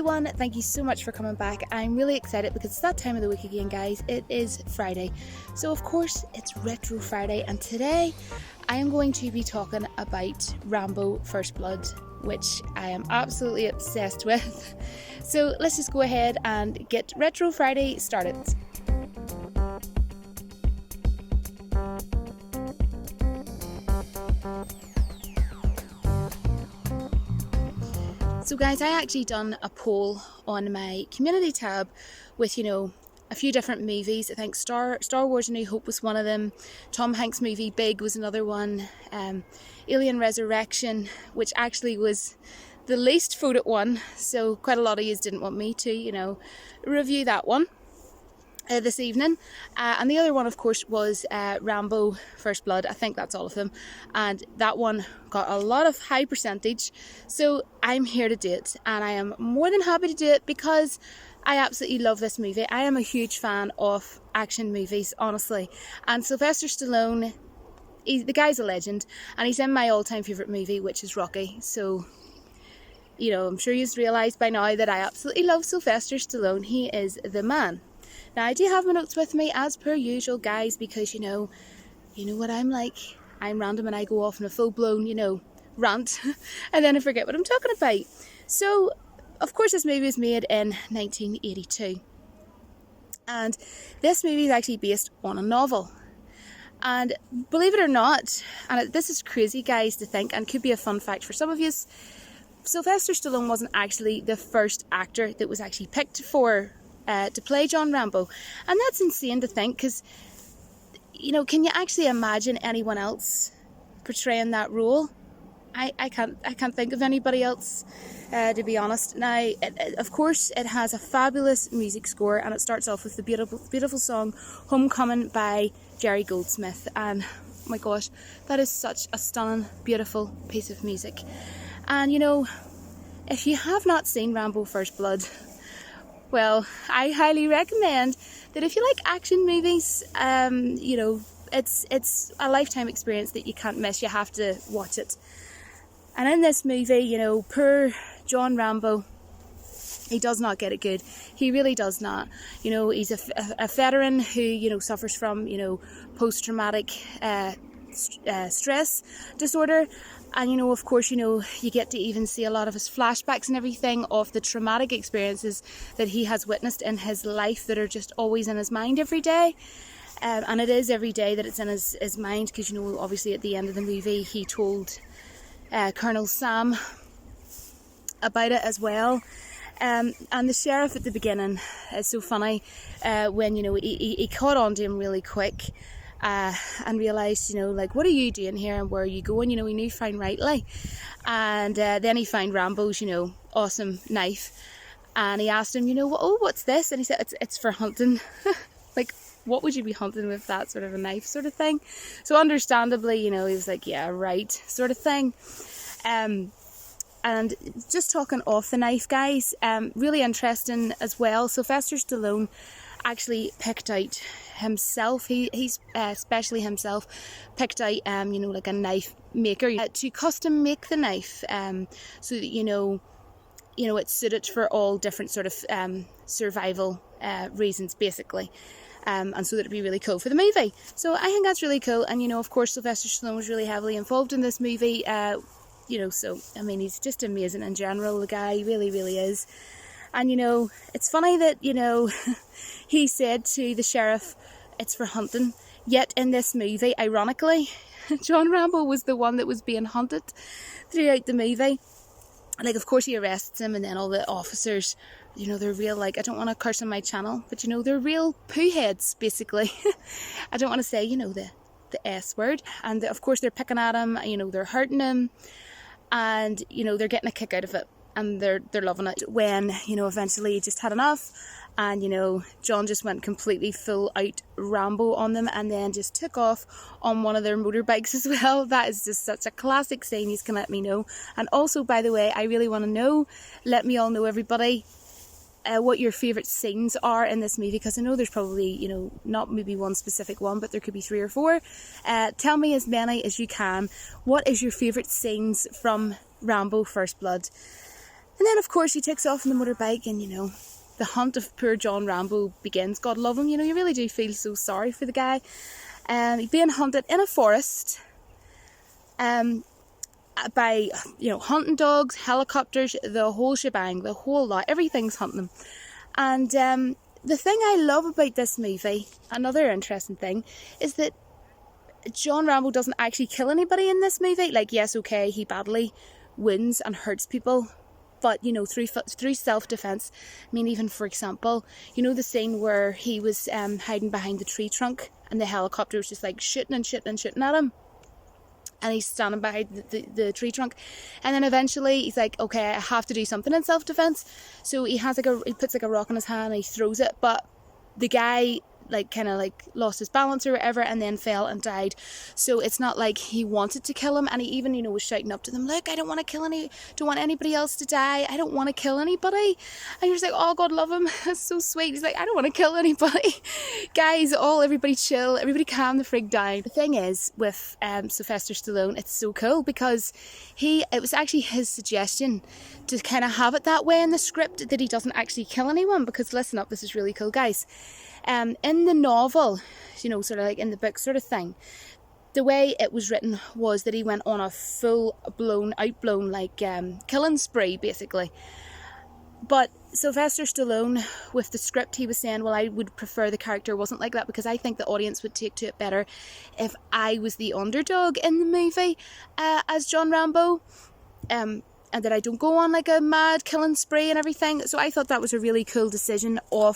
everyone, thank you so much for coming back. I'm really excited because it's that time of the week again, guys. It is Friday, so of course it's Retro Friday, and today I am going to be talking about Rambo First Blood, which I am absolutely obsessed with. So let's just go ahead and get Retro Friday started. So guys, I actually done a poll on my community tab with, a few different movies. I think Star Wars A New Hope was one of them. Tom Hanks' movie Big was another one. Alien Resurrection, which actually was the least voted one. So quite a lot of you didn't want me to, review that one this evening. And the other one, of course, was Rambo First Blood. I think that's all of them. And that one got a lot of high percentage. So I'm here to do it. And I am more than happy to do it because I absolutely love this movie. I am a huge fan of action movies, honestly. And Sylvester Stallone, the guy's a legend. And he's in my all-time favourite movie, which is Rocky. So, I'm sure you've realised by now that I absolutely love Sylvester Stallone. He is the man. Now, I do have my notes with me, as per usual, guys, because, you know what I'm like. I'm random and I go off in a full-blown, rant, and then I forget what I'm talking about. So, of course, this movie was made in 1982. And this movie is actually based on a novel. And believe it or not, and this is crazy, guys, to think, and could be a fun fact for some of you, Sylvester Stallone wasn't actually the first actor that was actually picked to play John Rambo. And that's insane to think, because, can you actually imagine anyone else portraying that role? I can't think of anybody else, to be honest. Now, of course, it has a fabulous music score, and it starts off with the beautiful song Homecoming by Jerry Goldsmith. And oh my gosh, that is such a stunning, beautiful piece of music. And if you have not seen Rambo First Blood, well, I highly recommend that if you like action movies, it's a lifetime experience that you can't miss. You have to watch it. And in this movie, poor John Rambo, he does not get it good. He really does not. He's a veteran who, suffers from, post-traumatic stress disorder. And, of course, you get to even see a lot of his flashbacks and everything of the traumatic experiences that he has witnessed in his life that are just always in his mind every day. And it is every day that it's in his mind because, obviously at the end of the movie, he told Colonel Sam about it as well. And the sheriff at the beginning is so funny when, he caught on to him really quick. And realised, what are you doing here and where are you going? He knew fine rightly. And then he found Rambo's, awesome knife. And he asked him, what's this? And he said, it's for hunting. Like, what would you be hunting with that sort of a knife sort of thing? So understandably, he was like, yeah, right, sort of thing. And just talking off the knife, guys, really interesting as well. Sylvester Stallone actually picked out himself, he's especially himself picked out like a knife maker to custom make the knife, so that it's suited for all different sort of survival reasons, basically, and so that it'd be really cool for the movie. So I think that's really cool. And of course, Sylvester Stallone was really heavily involved in this movie, so I mean, he's just amazing in general. The guy really is. And it's funny that he said to the sheriff, it's for hunting. Yet in this movie, ironically, John Rambo was the one that was being hunted throughout the movie. Like, of course, he arrests him, and then all the officers, they're real, I don't want to curse on my channel, but they're real poo heads, basically. I don't want to say, the S word. And of course, they're picking at him, they're hurting him, and, they're getting a kick out of it. And they're loving it. When, eventually he just had enough, and, John just went completely full out Rambo on them, and then just took off on one of their motorbikes as well. That is just such a classic scene. You can let me know. And also, by the way, I really want to know, let me all know, everybody, what your favourite scenes are in this movie, because I know there's probably, not maybe one specific one, but there could be 3 or 4. Tell me as many as you can. What is your favourite scenes from Rambo First Blood? And then, of course, he takes off on the motorbike and, the hunt of poor John Rambo begins. God love him. You really do feel so sorry for the guy. He's being hunted in a forest by, hunting dogs, helicopters, the whole shebang, the whole lot. Everything's hunting him. And the thing I love about this movie, another interesting thing, is that John Rambo doesn't actually kill anybody in this movie. Like, yes, okay, he badly wounds and hurts people, but, through self-defense. I mean, even, for example, the scene where he was hiding behind the tree trunk and the helicopter was just, like, shooting at him. And he's standing behind the tree trunk. And then eventually he's like, okay, I have to do something in self-defense. So he puts, a rock in his hand and he throws it. But the guy, lost his balance or whatever and then fell and died. So it's not like he wanted to kill him. And he even, was shouting up to them, look, I don't want anybody else to die. I don't want to kill anybody. And you're just like, oh, God love him. That's so sweet. He's like, I don't want to kill anybody. Guys, everybody chill. Everybody calm the frig down. The thing is, with Sylvester Stallone, it's so cool because it was actually his suggestion to kind of have it that way in the script, that he doesn't actually kill anyone. Because listen up, this is really cool, guys. In the novel, sort of like in the book sort of thing, the way it was written was that he went on a full-blown, outblown, killing spree, basically. But Sylvester Stallone, with the script, he was saying, well, I would prefer the character wasn't like that because I think the audience would take to it better if I was the underdog in the movie as John Rambo. And that I don't go on like a mad killing spree and everything. So I thought that was a really cool decision of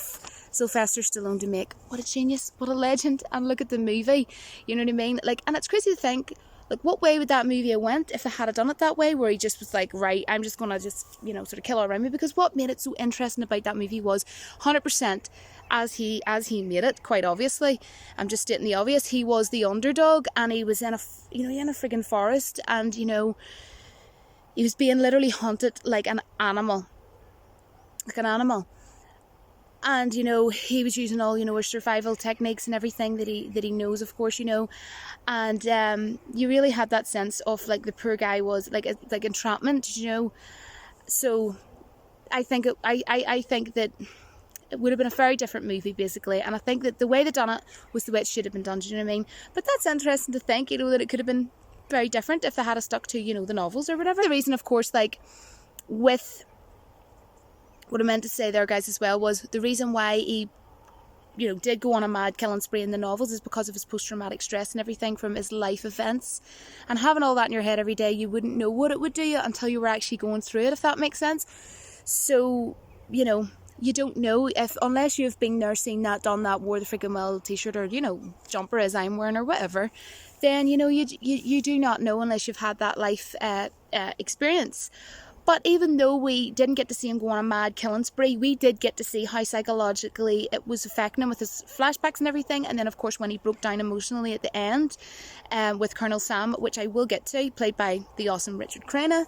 Sylvester Stallone to make. What a genius, what a legend. And look at the movie, you know what I mean? And it's crazy to think, what way would that movie have went if they had done it that way, where he just was like, right, I'm just gonna sort of kill all around me. Because what made it so interesting about that movie was 100% as he made it, quite obviously. I'm just stating the obvious. He was the underdog and he was in a friggin' forest, and he was being literally hunted like an animal. And, he was using all, his survival techniques and everything that he knows, of course, And you really had that sense of, the poor guy was, like entrapment, So I think that it would have been a very different movie, basically. And I think that the way they done it was the way it should have been done, do you know what I mean? But that's interesting to think, that it could have been very different if they had stuck to, the novels or whatever. The reason, of course, with what I meant to say there, guys, as well, was the reason why he, did go on a mad killing spree in the novels is because of his post-traumatic stress and everything from his life events. And having all that in your head every day, you wouldn't know what it would do you until you were actually going through it, if that makes sense. So, you don't know unless you've been there, seen that, done that, wore the freaking well t-shirt or, jumper as I'm wearing or whatever, then, you do not know unless you've had that life experience. But even though we didn't get to see him go on a mad killing spree, we did get to see how psychologically it was affecting him with his flashbacks and everything. And then, of course, when he broke down emotionally at the end with Colonel Sam, which I will get to, played by the awesome Richard Crenna.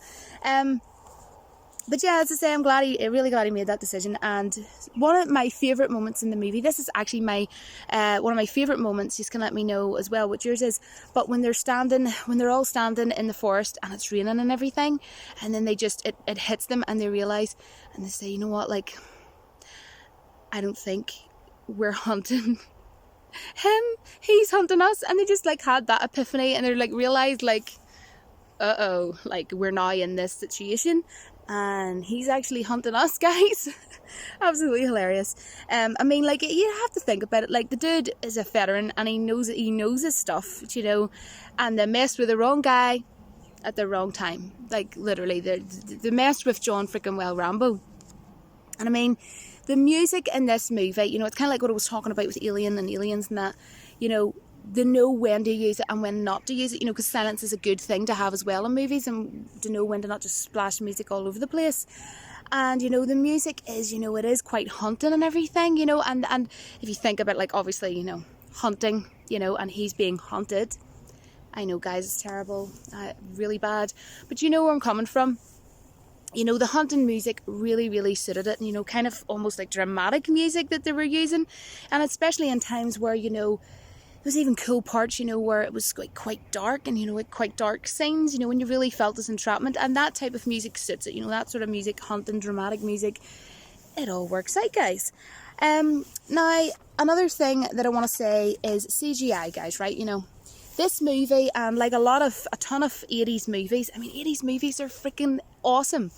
But yeah, as I say, I'm really glad he made that decision. And one of my favourite moments in the movie, this is actually one of my favourite moments, you can let me know as well what yours is, but when they're all standing in the forest and it's raining and everything, and then it hits them and they realise, and they say, you know what, I don't think we're hunting him, he's hunting us. And they just had that epiphany and they're realised uh-oh, we're now in this situation and he's actually hunting us, guys. Absolutely hilarious. You have to think about it. The dude is a veteran and he knows his stuff, and they messed with the wrong guy at the wrong time. Literally, they messed with John freaking Rambo. And the music in this movie, it's kind of like what I was talking about with Alien and Aliens and that, they know when to use it and when not to use it, because silence is a good thing to have as well in movies, and to know when to not just splash music all over the place. And, the music is, it is quite haunting and everything, and if you think about, obviously, hunting, and he's being hunted. I know, guys, it's terrible, really bad, but you know where I'm coming from. The hunting music really, really suited it, kind of almost dramatic music that they were using, and especially in times where, was even cool parts, you know, where it was quite dark, and, you know, like quite dark scenes, you know, when you really felt this entrapment, and that type of music suits it, you know, that sort of music, haunting, dramatic music, it all works out, guys. Now, another thing that I want to say is CGI, guys, right? You know, this movie, and like a ton of 80s movies, I mean, 80s movies are freaking awesome.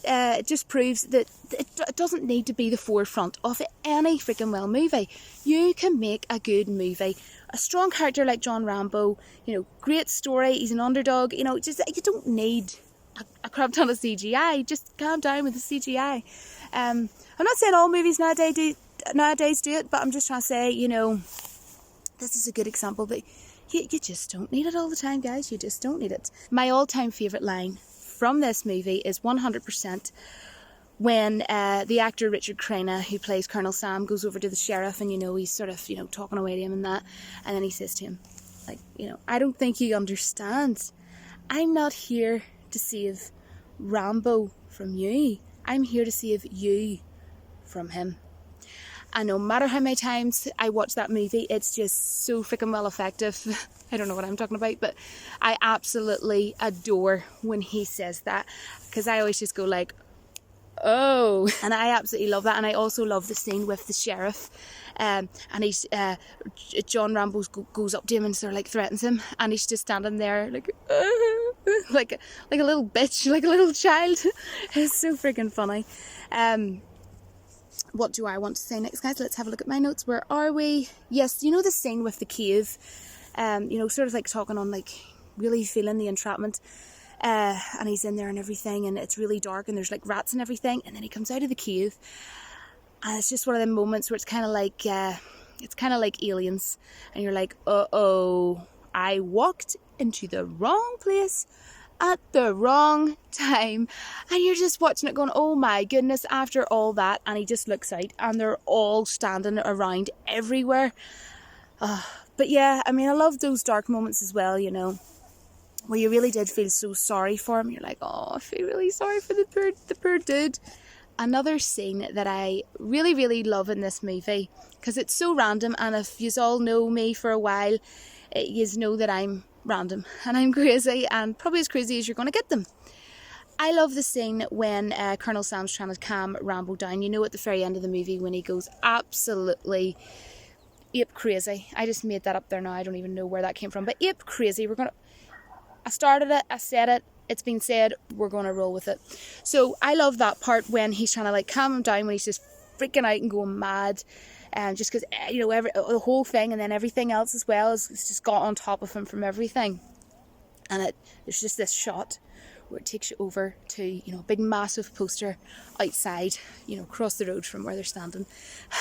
It just proves that it doesn't need to be the forefront of any freaking well movie. You can make a good movie. A strong character like John Rambo, you know, great story, he's an underdog, you know, just, you don't need a crap ton of CGI. Just calm down with the CGI. I'm not saying all movies nowadays do it, but I'm just trying to say, you know, this is a good example that you just don't need it all the time, guys. You just don't need it. My all-time favourite line from this movie is 100% when the actor Richard Crenna, who plays Colonel Sam, goes over to the sheriff, and, you know, he's sort of, you know, talking away to him and that, and then he says to him, like, you know, I don't think you understand. I'm not here to save Rambo from you. I'm here to save you from him. And no matter how many times I watch that movie, it's just so freaking well effective. I don't know what I'm talking about, but I absolutely adore when he says that, because I always just go like, oh, and I absolutely love that. And I also love the scene with the sheriff, and he's John Rambo goes up to him and sort of like threatens him, and he's just standing there like like a little bitch, like a little child. It's so freaking funny. What do I want to say next, guys? Let's have a look at my notes. Where are we? Yes, you know the scene with the cave, you know, sort of like talking on, like really feeling the entrapment, and he's in there and everything, and it's really dark, and there's like rats and everything, and then he comes out of the cave, and it's just one of them moments where it's kind of like Aliens, and you're like, uh-oh, I walked into the wrong place at the wrong time. And you're just watching it going, oh my goodness, after all that. And he just looks out, and they're all standing around everywhere. But yeah, I mean, I love those dark moments as well, you know, where you really did feel so sorry for him. You're like, oh, I feel really sorry for the poor dude. Another scene that I really, really love in this movie, because it's so random, and if you all know me for a while, you know that I'm random and I'm crazy, and probably as crazy as you're going to get them. I love the scene when Colonel Sam's trying to calm Rambo down, you know, at the very end of the movie, when he goes absolutely ape crazy. I just made that up there now, I don't even know where that came from, but ape crazy. I started it, I said it, it's been said, we're going to roll with it. So I love that part when he's trying to like calm him down, when he's just freaking out and going mad, and just because, you know, the whole thing, and then everything else as well is just got on top of him from everything. And there's just this shot where it takes you over to, you know, a big massive poster outside, you know, across the road from where they're standing,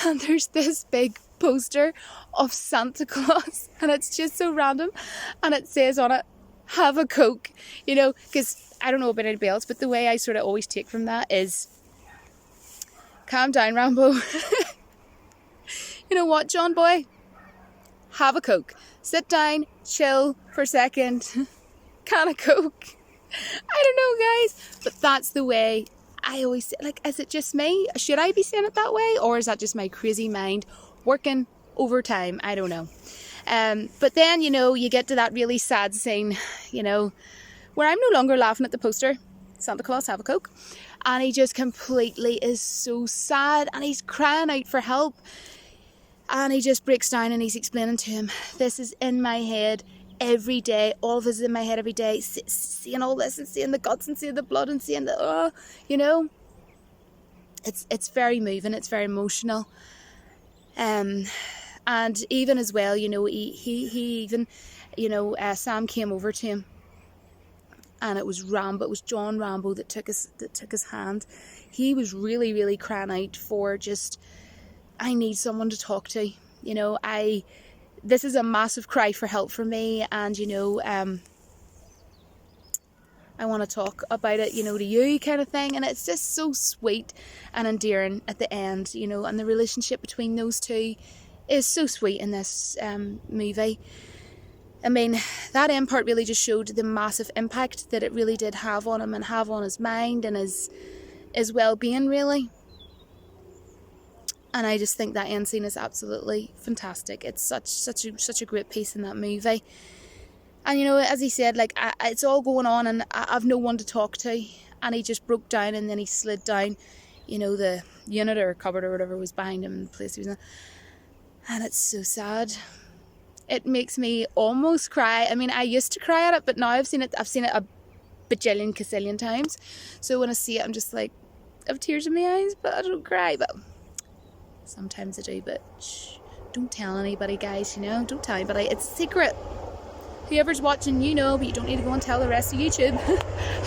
and there's this big poster of Santa Claus, and it's just so random, and it says on it, have a Coke, you know, because I don't know about anybody else, but the way I sort of always take from that is, calm down, Rambo. You know what, John boy? Have a Coke. Sit down, chill for a second. Can of Coke. I don't know, guys, but that's the way I always say. Like, is it just me? Should I be saying it that way? Or is that just my crazy mind working overtime? I don't know. But then, you know, you get to that really sad scene, you know, where I'm no longer laughing at the poster, Santa Claus, have a Coke. And he just completely is so sad, and he's crying out for help. And he just breaks down, and he's explaining to him, this is in my head every day. All of this is in my head every day. Seeing all this, and seeing the guts, and seeing the blood, and seeing the, you know. It's very moving. It's very emotional. And even as well, you know, he even, you know, Sam came over to him, and it was John Rambo that took his hand. He was really, really crying out for just, I need someone to talk to, you know, this is a massive cry for help for me, and, you know, I want to talk about it, you know, to you, kind of thing. And it's just so sweet and endearing at the end, you know, and the relationship between those two is so sweet in this movie. I mean, that end part really just showed the massive impact that it really did have on him, and have on his mind and his well-being, really. And I just think that end scene is absolutely fantastic. It's such a great piece in that movie. And you know, as he said, like, it's all going on and I've no one to talk to. And he just broke down and then he slid down, you know, the unit or cupboard or whatever was behind him in the place he was in. And it's so sad. It makes me almost cry. I mean, I used to cry at it, but now I've seen it a bajillion, gazillion times. So when I see it, I'm just like, I have tears in my eyes, but I don't cry. But sometimes I do, but shh, don't tell anybody, guys, you know, don't tell anybody. It's a secret. Whoever's watching, you know, but you don't need to go and tell the rest of YouTube.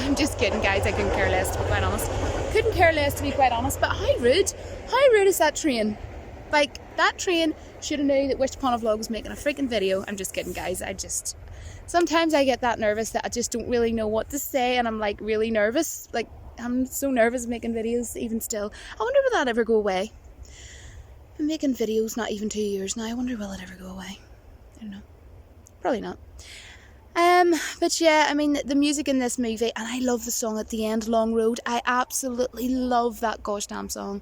I'm just kidding, guys. I couldn't care less, to be quite honest. Couldn't care less, to be quite honest. But how rude? How rude is that train? Like, that train should have known that Wished Upon a Vlog was making a freaking video. I'm just kidding, guys. Sometimes I get that nervous that I just don't really know what to say, and I'm like really nervous. Like, I'm so nervous making videos even still. I wonder will that ever go away? I'm making videos not even 2 years now. I wonder will it ever go away? I don't know. Probably not. But yeah, I mean, the music in this movie, and I love the song at the end, Long Road. I absolutely love that gosh damn song.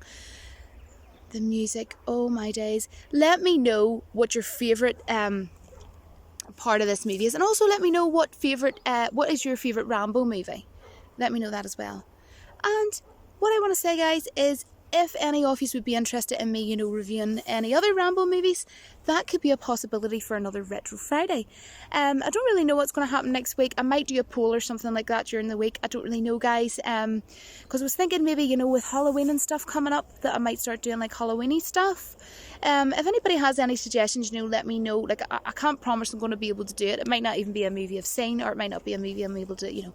The music, oh my days. Let me know what your favourite part of this movie is, and also let me know what is your favourite Rambo movie. Let me know that as well. And what I want to say, guys, is if any of you would be interested in me, you know, reviewing any other Rambo movies, that could be a possibility for another Retro Friday. I don't really know what's going to happen next week. I might do a poll or something like that during the week. I don't really know, guys, because I was thinking maybe, you know, with Halloween and stuff coming up, that I might start doing like Halloweeny stuff. If anybody has any suggestions, you know, let me know. Like, I can't promise I'm going to be able to do it. It might not even be a movie I've seen, or it might not be a movie I'm able to, you know,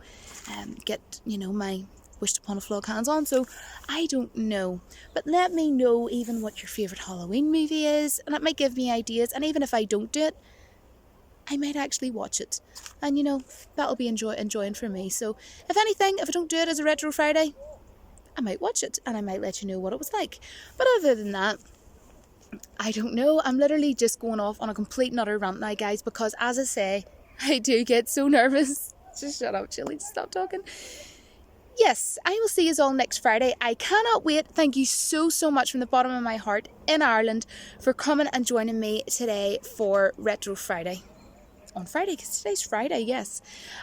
get, you know, my Wished Upon a Vlog hands on. So I don't know, but let me know even what your favourite Halloween movie is, and it might give me ideas. And even if I don't do it, I might actually watch it, and you know, that'll be enjoying for me. So if anything, if I don't do it as a Retro Friday, I might watch it and I might let you know what it was like. But other than that, I don't know. I'm literally just going off on a complete and utter rant now, guys, because as I say, I do get so nervous. Just shut up, Chilly, just stop talking. Yes, I will see you all next Friday. I cannot wait. Thank you so much from the bottom of my heart in Ireland for coming and joining me today for Retro Friday. On Friday, because today's Friday, yes.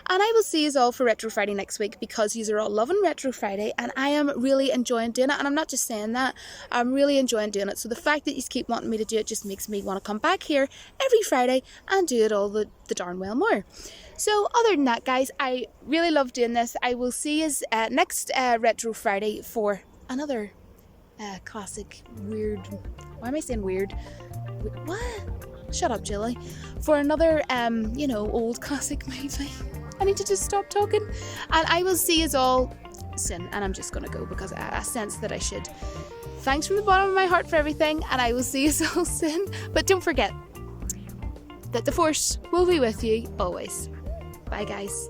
And I will see you all for Retro Friday next week, because you are all loving Retro Friday and I am really enjoying doing it. And I'm not just saying that, I'm really enjoying doing it. So the fact that you keep wanting me to do it just makes me want to come back here every Friday and do it all the darn well more. So other than that, guys, I really love doing this. I will see you next Retro Friday for another classic weird... Why am I saying weird? What? Shut up, Jilly. For another, you know, old classic movie. I need to just stop talking. And I will see you all soon. And I'm just going to go because I sense that I should. Thanks from the bottom of my heart for everything. And I will see you all soon. But don't forget that the Force will be with you always. Bye, guys.